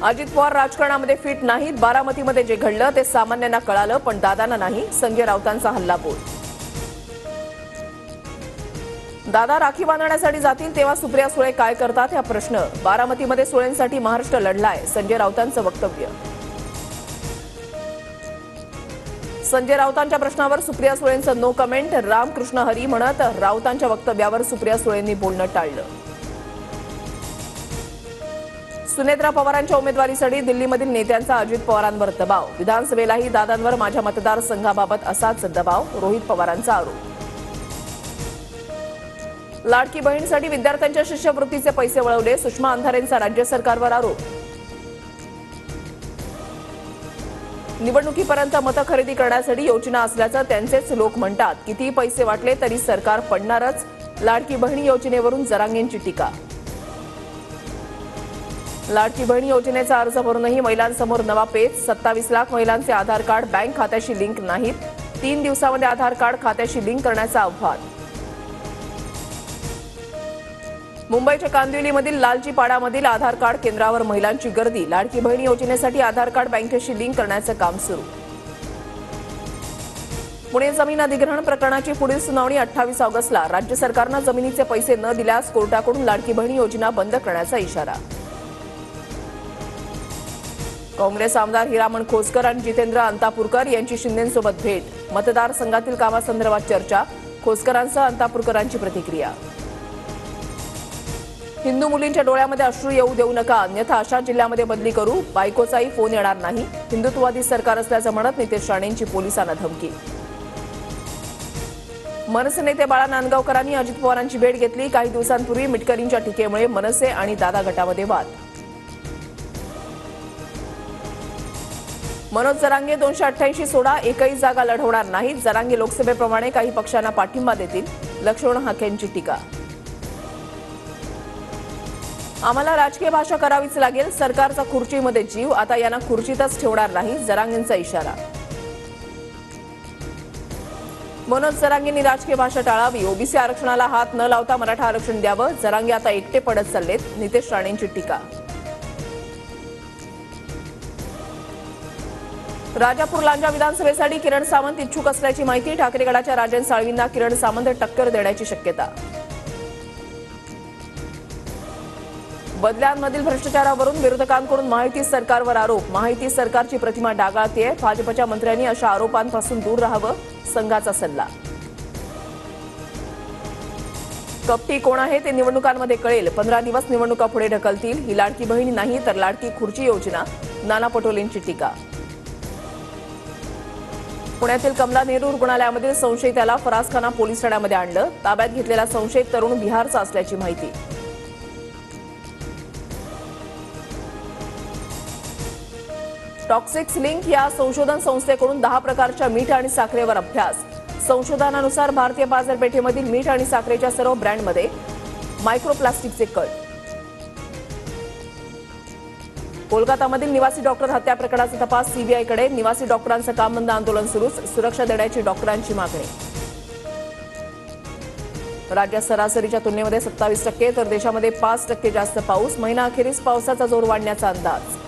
अजित पवार राजकारणामध्ये फिट नाहीत. बारामतीमध्ये जे घडलं ते सामान्यांना कळालं, पण दादांना नाही. संजय राऊतांचा हल्लाबोल. दादा राखी बांधण्यासाठी जातील तेव्हा सुप्रिया सुळे काय करतात हा प्रश्न. बारामतीमध्ये सुळेंसाठी महाराष्ट्र लढलाय. संजय राऊतांचं वक्तव्य. संजय राऊतांच्या प्रश्नावर सुप्रिया सुळेंचं नो कमेंट. रामकृष्ण हरी म्हणत राऊतांच्या वक्तव्यावर सुप्रिया सुळेंनी बोलणं टाळलं. सुनेत्रा पवारांच्या उमेदवारीसाठी दिल्लीमधील नेत्यांचा अजित पवारांवर दबाव. विधानसभेलाही दादांवर माझ्या मतदारसंघाबाबत असाच दबाव. रोहित पवारांचा आरोप. लाडकी बहीणसाठी विद्यार्थ्यांच्या शिष्यवृत्तीचे पैसे वळवले. सुषमा अंधारेंचा राज्य सरकारवर आरोप. निवडणुकीपर्यंत मतं खरेदी करण्यासाठी योजना असल्याचं त्यांचेच लोक म्हणतात. कितीही पैसे वाटले तरी सरकार पडणारच. लाडकी बहीण योजनेवरून जरांगेंची टीका. लाडकी बहीण योजनेचा अर्ज भरूनही महिलांसमोर नवा पेच. 27 लाख महिलांचे आधार कार्ड बँक खात्याशी लिंक नाहीत. 3 दिवसांमध्ये आधार कार्ड खात्याशी लिंक करण्याचं आव्हान. मुंबईच्या कांदिवलीमधील लालजी पाडामधील आधार कार्ड केंद्रावर महिलांची गर्दी. लाडकी बहीण योजनेसाठी आधार कार्ड बँकेशी लिंक करण्याचं काम सुरू. पुणे जमीन अधिग्रहण प्रकरणाची पुढील सुनावणी 28 ऑगस्टला. राज्य सरकारनं जमिनीचे पैसे न दिल्यास कोर्टाकडून लाडकी बहीण योजना बंद करण्याचा इशारा. काँग्रेस आमदार हिरामण खोसकर आणि जितेंद्र अंतापूरकर यांची शिंदेंसोबत भेट. मतदारसंघातील कामासंदर्भात चर्चा. खोसकरांसह अंतापूरकरांची प्रतिक्रिया. हिंदू मुलींच्या डोळ्यामध्ये अश्रू येऊ देऊ नका, अन्यथा अशा जिल्ह्यामध्ये बदली करू. बायकोचाही फोन येणार नाही. हिंदुत्ववादी सरकार असल्याचं म्हणत नितेश राणेंची पोलिसांना धमकी. मनसे नेते बाळा नांदगावकरांनी अजित पवारांची भेट घेतली. काही दिवसांपूर्वी मिटकरींच्या टीकेमुळे मनसे आणि दादा गटामध्ये वाद. मनोज जरांगे 288 सोडा, एकही जागा लढवणार नाहीत. जरांगे लोकसभेप्रमाणे काही पक्षांना पाठिंबा देतील. लक्ष्मण हाकेंची टीका. आम्हाला राजकीय भाषा करावीच लागेल. सरकारचा खुर्चीमध्ये जीव, आता यांना खुर्चीतच ठेवणार नाही. जरांगेंचा इशारा. मनोज जरांगेंनी राजकीय भाषा टाळावी. ओबीसी आरक्षणाला हात न लावता मराठा आरक्षण द्यावं. जरांगे आता एकटे पडत चाललेत. नितेश राणेंची टीका. राजापूर लांजा विधानसभेसाठी किरण सावंत इच्छुक असल्याची माहिती. ठाकरे गटाच्या राजन साळवींना किरण सावंत टक्कर देण्याची शक्यता. बदल्यांमधील भ्रष्टाचारावरून विरोधकांकडून महायुती सरकारवर आरोप. महायुती सरकारची प्रतिमा डागाळतेय. भाजपच्या मंत्र्यांनी अशा आरोपांपासून दूर राहावं, संघाचा सल्ला. कपटी कोण आहे ते निवडणुकांमध्ये कळेल. 15 दिवस निवडणुका पुढे ढकलतील. ही लाडकी बहीण नाही तर लाडकी खुर्ची योजना. नाना पटोलेंची टीका. पुण्यातील कमला नेहरू रुग्णालयामधील संशयिताला फरासखाना पोलीस ठाण्यामध्ये आणलं. ताब्यात घेतलेला संशयित तरुण बिहारचा असल्याची माहिती. टॉक्सिक्स लिंक या संशोधन संस्थेकडून 10 प्रकारच्या मीठ आणि साखरेवर अभ्यास. संशोधनानुसार भारतीय बाजारपेठेमधील मीठ आणि साखरेच्या सर्व ब्रँडमध्ये मायक्रोप्लास्टिकचे कण. कोलकातामधील निवासी डॉक्टर हत्या प्रकरणाचा तपास सीबीआयकडे. निवासी डॉक्टरांचं काम बंद आंदोलन सुरूच. सुरक्षा देण्याची डॉक्टरांची मागणी. राज्यात सरासरीच्या तुलनेमध्ये 27% तर देशामध्ये 5% जास्त पाऊस. महिना अखेरीस पावसाचा जोर वाढण्याचा अंदाज.